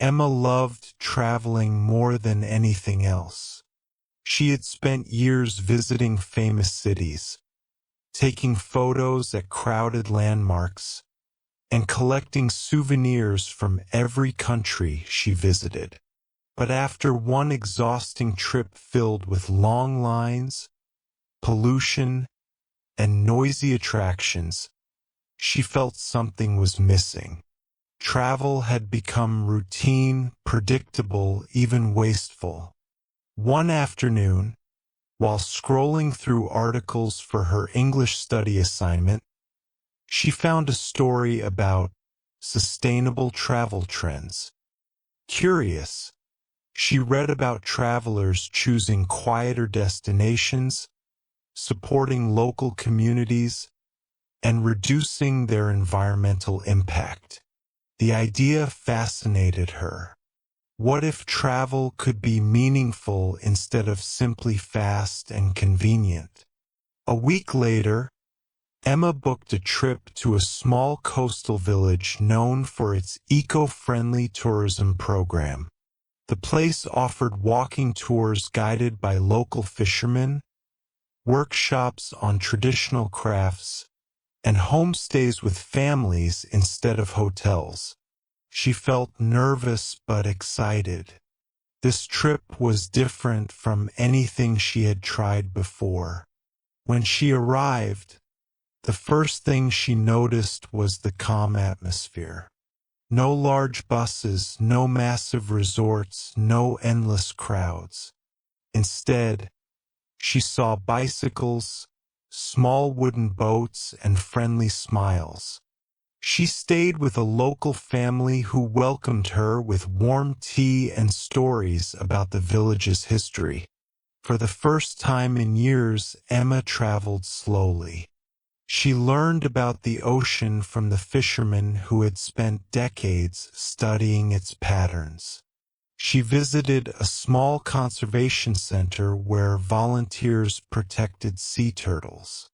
Emma loved traveling more than anything else. She had spent years visiting famous cities, taking photos at crowded landmarks, and collecting souvenirs from every country she visited. But after one exhausting trip filled with long lines, pollution, and noisy attractions, she felt something was missing. Travel had become routine, predictable, even wasteful. One afternoon, while scrolling through articles for her English study assignment, she found a story about sustainable travel trends. Curious, she read about travelers choosing quieter destinations, supporting local communities, and reducing their environmental impact. The idea fascinated her. What if travel could be meaningful instead of simply fast and convenient? A week later, Emma booked a trip to a small coastal village known for its eco-friendly tourism program. The place offered walking tours guided by local fishermen, workshops on traditional crafts, and homestays with families instead of hotels. She felt nervous but excited. This trip was different from anything she had tried before. When she arrived, the first thing she noticed was the calm atmosphere. No large buses, no massive resorts, no endless crowds. Instead, she saw bicycles, small wooden boats, and friendly smiles. She stayed with a local family who welcomed her with warm tea and stories about the village's history. For the first time in years, Emma traveled slowly. She learned about the ocean from the fishermen who had spent decades studying its patterns. She visited a small conservation center where volunteers protected sea turtles.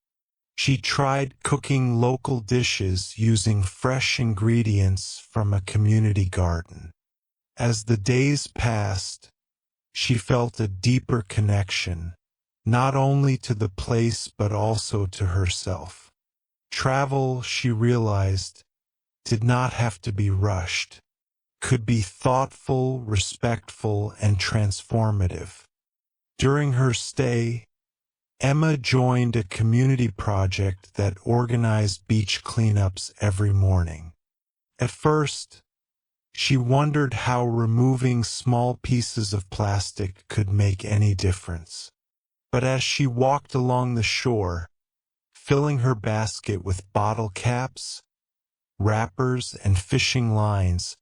She tried cooking local dishes using fresh ingredients from a community garden. As the days passed, she felt a deeper connection, not only to the place but also to herself. Travel, she realized, did not have to be rushed, could be thoughtful, respectful, and transformative. During her stay, Emma joined a community project that organized beach cleanups every morning. At first, she wondered how removing small pieces of plastic could make any difference. But as she walked along the shore, filling her basket with bottle caps, wrappers, and fishing lines,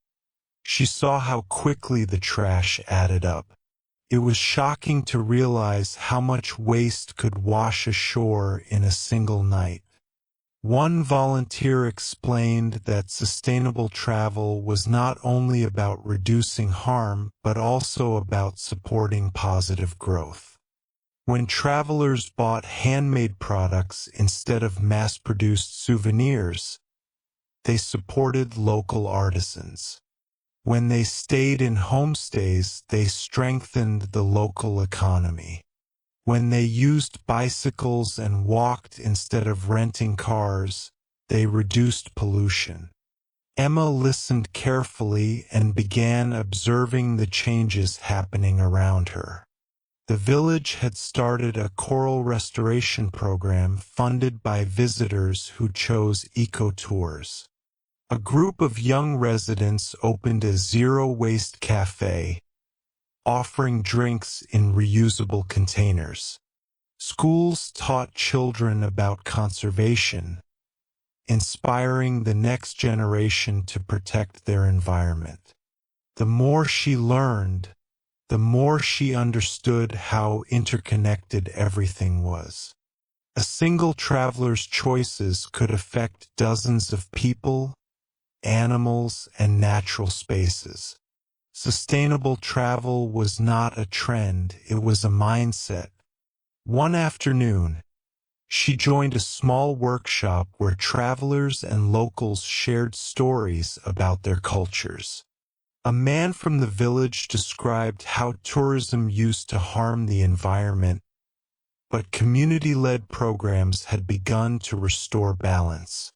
she saw how quickly the trash added up. It was shocking to realize how much waste could wash ashore in a single night. One volunteer explained that sustainable travel was not only about reducing harm but also about supporting positive growth. When travelers bought handmade products instead of mass-produced souvenirs, they supported local artisans. When they stayed in homestays, they strengthened the local economy. When they used bicycles and walked instead of renting cars, they reduced pollution. Emma listened carefully and began observing the changes happening around her. The village had started a coral restoration program funded by visitors who chose eco-tours. A group of young residents opened a zero-waste cafe, offering drinks in reusable containers. Schools taught children about conservation, inspiring the next generation to protect their environment. The more she learned, the more she understood how interconnected everything was. A single traveler's choices could affect dozens of people, animals, and natural spaces. Sustainable travel was not a trend, it was a mindset. One afternoon, she joined a small workshop where travelers and locals shared stories about their cultures. A man from the village described how tourism used to harm the environment, but community-led programs had begun to restore balance.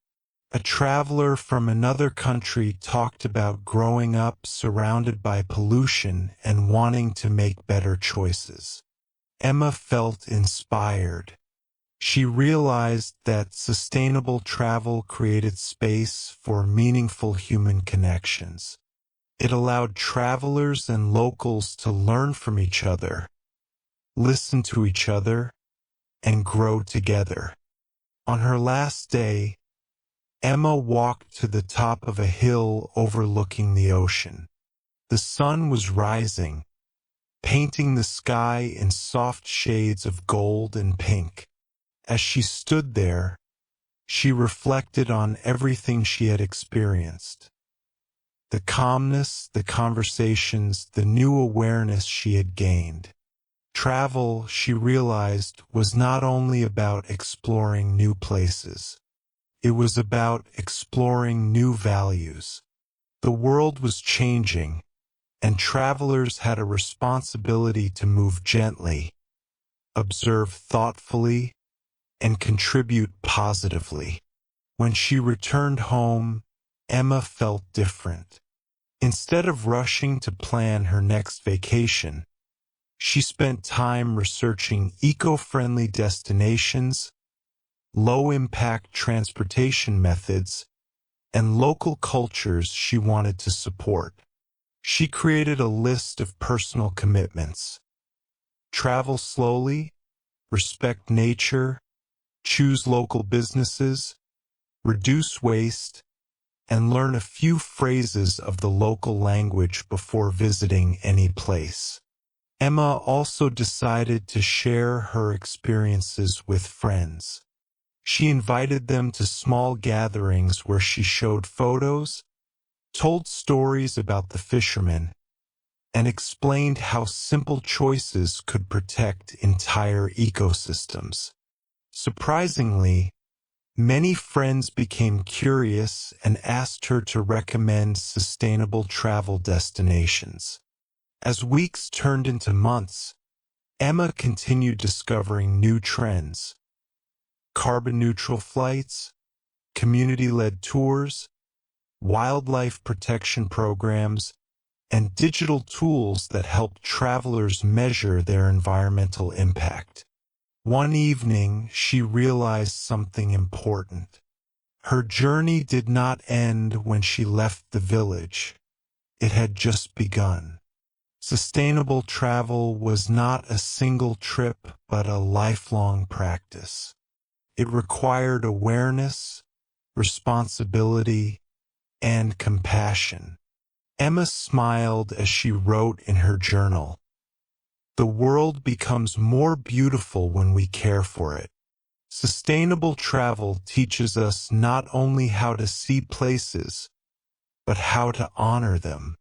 A traveler from another country talked about growing up surrounded by pollution and wanting to make better choices. Emma felt inspired. She realized that sustainable travel created space for meaningful human connections. It allowed travelers and locals to learn from each other, listen to each other, and grow together. On her last day, Emma walked to the top of a hill overlooking the ocean. The sun was rising, painting the sky in soft shades of gold and pink. As she stood there, she reflected on everything she had experienced. The calmness, the conversations, the new awareness she had gained. Travel, she realized, was not only about exploring new places. It was about exploring new values. The world was changing, and travelers had a responsibility to move gently, observe thoughtfully, and contribute positively. When she returned home, Emma felt different. Instead of rushing to plan her next vacation, she spent time researching eco-friendly destinations, low-impact transportation methods, and local cultures she wanted to support. She created a list of personal commitments. Travel slowly, respect nature, choose local businesses, reduce waste, and learn a few phrases of the local language before visiting any place. Emma also decided to share her experiences with friends. She invited them to small gatherings where she showed photos, told stories about the fishermen, and explained how simple choices could protect entire ecosystems. Surprisingly, many friends became curious and asked her to recommend sustainable travel destinations. As weeks turned into months, Emma continued discovering new trends: carbon-neutral flights, community-led tours, wildlife protection programs, and digital tools that help travelers measure their environmental impact. One evening, she realized something important. Her journey did not end when she left the village. It had just begun. Sustainable travel was not a single trip, but a lifelong practice. It required awareness, responsibility, and compassion. Emma smiled as she wrote in her journal, "The world becomes more beautiful when we care for it." Sustainable travel teaches us not only how to see places, but how to honor them.